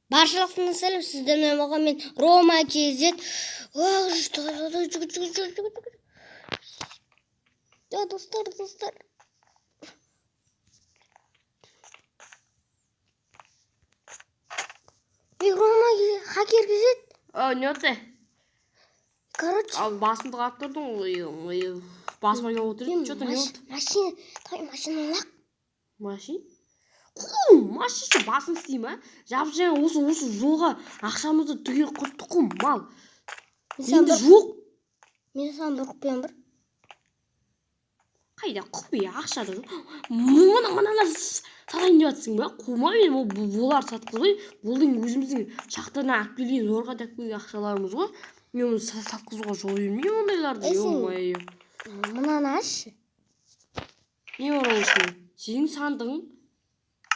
Баршылықтың сәлем, сіздермен болған мен Рома KZ. Ya dostlar. Рома хакер KZ. Ne oldu? Короче. Abi basını attırdın. Basmaya oturup что-то не oldu? Машина лақ. Машин? Машин басын істейм, а? Жап-жаңа осы жолға ақшамызды түгел құрттық қой, мал. Енді жоқ. Мен саған бір құпиям бар. Қайда құпия, ақшада жоқ. Мыналар сатайын деп жатсың ба? Қума мен болар сатқызбай. Болдың өзіміздің шақтарына алып келген, зорға да келген ақшаларымыз ғой. Мен оны сатқызуға жол бермеймін ондайларды. Ё-моё. Мынаны ашшы. Не бар оның ішінде? Сенің сандығың?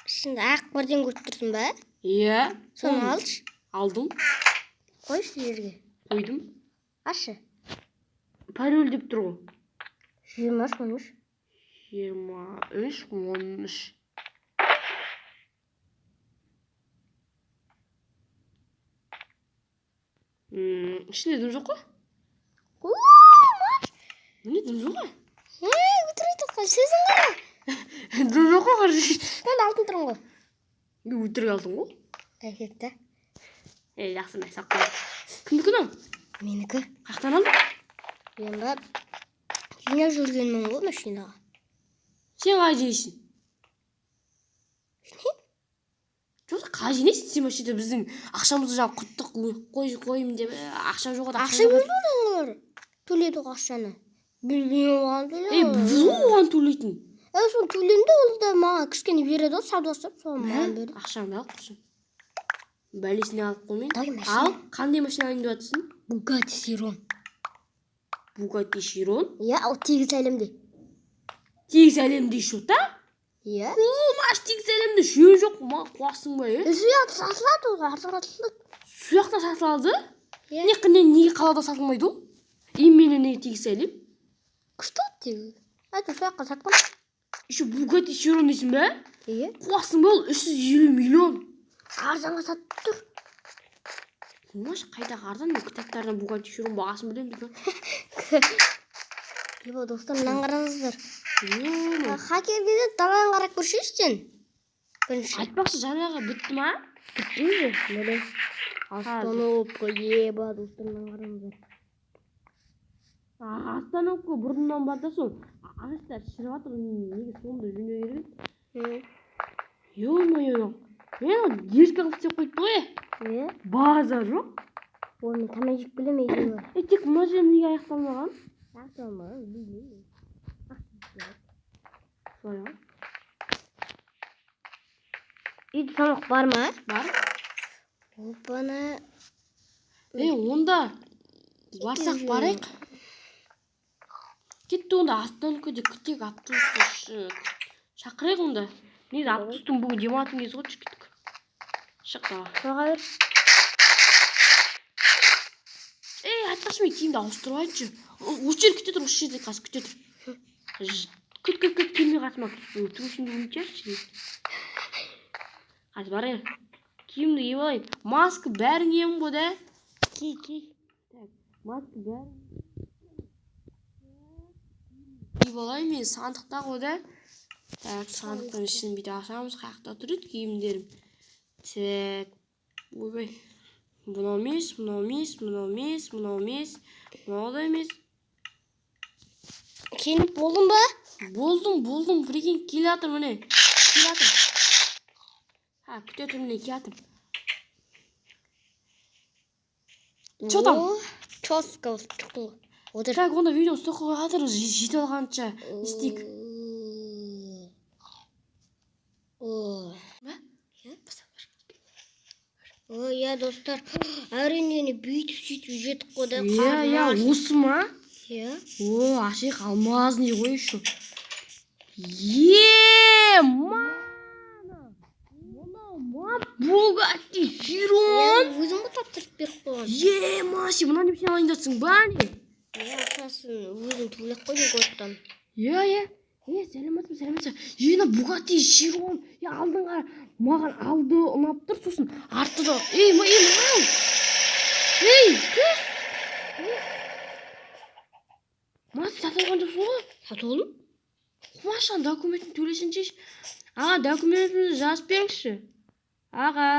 Ішінде ақ бірден көріп тұрсың ба? Иә. Соны алшы. Алдым. Қойшы жерге. Қойдым. Ашшы. Пароль деп тұр ғой. 23-13. 23-13. İçinde düm жоқ қой? Міне дым жоқ қой? Өтірік қой, сөзің қара. Дым жоқ қой қаржы. Мен алтын тұрмын ғой. Өтірік алдың ғой? Әкетті. Жақсы мә, сақ қой. Кімдікі мынау? Менікі. Қақтан алдың? Мен ба жинап жүргенмін ғой машинаға. Сен қалай жинайсың? Жоқ, қалай жинайсың? Сен машинада біздің ақшамызды жаңа құрттық қойым деп ақша жоқ еді. Ақша берді олар. Төледі ғой ақшаны. Біз оған төлейміз. Біз оған төлейтін. Соны төлеймді, ол да маған кішкене береді ғой, саудаласып, соны маған берді. Ақшамды алып құрсын. Бәлесіне алып қоймайын. Ал, қандай машина алайын деп жатсың? Bugatti Chiron. Bugatti Chiron? Иә, ол тегіс әлемде. Тегіс әлемде шот, а? Иә. Маш тегіс әлемде шөй жоқ, ма қуасың ба, е? Сұяқты сатылады ол, арзанатылады. Сұяқта сатылады? Иә. Неге қалада сатылмайды ол? Именно неге тегіс әлем? Күшті тегіс. Әйтін сұяққа сатқан. Еще Bugatti Chiron дейсің бе? Иә. Қуасың ба ол 350 миллион. Арзанға сатып тұр. Маш қайдағы арзан? Мен кітаптардан Bugatti Chiron бағасын білемін дейді. Ебо, достар, мынаны қараңыздар. Ё-мо. Хакер KZ даладан қарап көрші сен. Бірінші. Айтпақшы жаңағы бітті ма? Бітті ме? Міне. Остановка, еба, достар, мынаны қараңыздар. Остановка бұрыннан бар да сол. Ағаштар шіріп жатыр, неге сонда жөндеу керек? Ё-моё. Мен ескі қылып істеп қойыпты ғой. Иә. Базар жоқ. Ой, мен тамақ жеп келемейді. Тек мына жерім неге аяқталмаған? Аяқталмаған, білмеймін. Солай. Үйде тамақ бар ма? Бар. Опана. Онда барсақ барайық. Кетті онда остановкада күтек автобус шақырайық онда. Негізі автобустың бүгін демалатын кезі ғой, кеттік. Шық дала. Соға бер. Айтпақшы мен киімді ауыстырып айтшы. Осы жерде күте тұр, осы жерде қазір күте тұр. Күт, келмей қасыма. Төсімді ұмытшы. Қазір барайық. Киімді киіп алайын. Маска бәрін киемін ғой да. Ки. Маска бәрін киіп алайын, мен сандықта ғой да. Сандықтың ішін бүйте ашамыз, қаяқта тұр еді киімдерім. Ойбай. Мынау емес, мынау да емес. Кеніп болдың ба? Болдым. Прикинь, келе жатыр міне. Күте тұр міне, келе жатыр. Че там? Чётко шықтың ғой. Отыр. Так, онда видео стоққа жатыр, жетіп алғанша істейік. Иә, достар, әрине бүйтіп жетіп қойды. Иә, осы ма? Иә. Ашық алмазын қой еще. Bugatti Chiron. Өзің ғой тапсырып беріп қойған. Маши, мұнан деп сен алайын жатсың ба не? Ақшасын өзің төлеп қойдың қойыптан. Иә. Сәлеметсің. Ена Bugatti Chiron. Алдыңға маған алды ұнап тұр, сосын артыда. Мынау. Түс. Мас сатылған жоқсың ғой? Сатылдым? Құмашан документін төлесінші. Аға, документімді жазып беріңізші. Аға.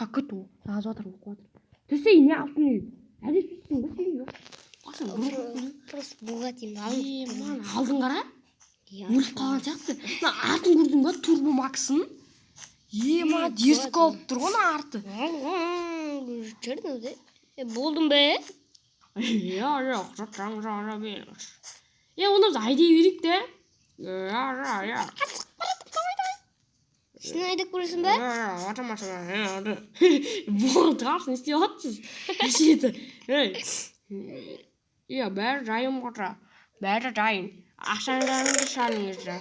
Как это? Жазып жатыр, оқып жатыр. Түссе, не алтын үй? Әдеп түссің ба сен? Просто Bugatti Ман алдың қара? Өліп қалған сияқты. Артын көрдің ба? Турбо Максын. Ма, дескі алып тұр ғой арты. Черный, болдым бе? Жоқ, жара беріңіз. Оны біз айдай берейік де. Сен айдап көресің бе? Болды, қарсын істеп жатсыз. Нешеті. Бәрі жайым қотыр. Бәрі жайын. Ақшаңдарыңды шаныңызды.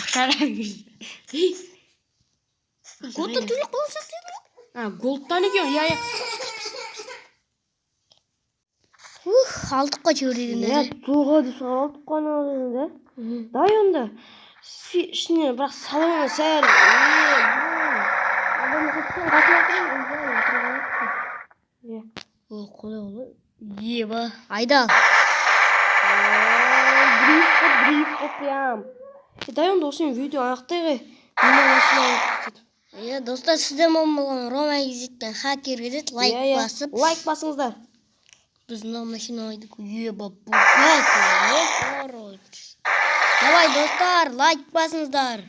Ақшаңдарыңызды. Голдтан төлеп қойсақ деді ме? Голдтан екен, Алдық қой чөреден. Тұлға деп алдық қана өзінде. Дай онда. Ішіне бірақ салона сәл. Қолай олай. Еба, айдал. Дрифт қопиям. Дай онда осымен видео аяқтайғы. Достар, сізден болған Рома Екзиттен хакер кетеді. Лайк басып. Лайк басыңыздар. Біз мына машина айдық. Еба, Bugatti. Давай, достар, лайк басыңыздар.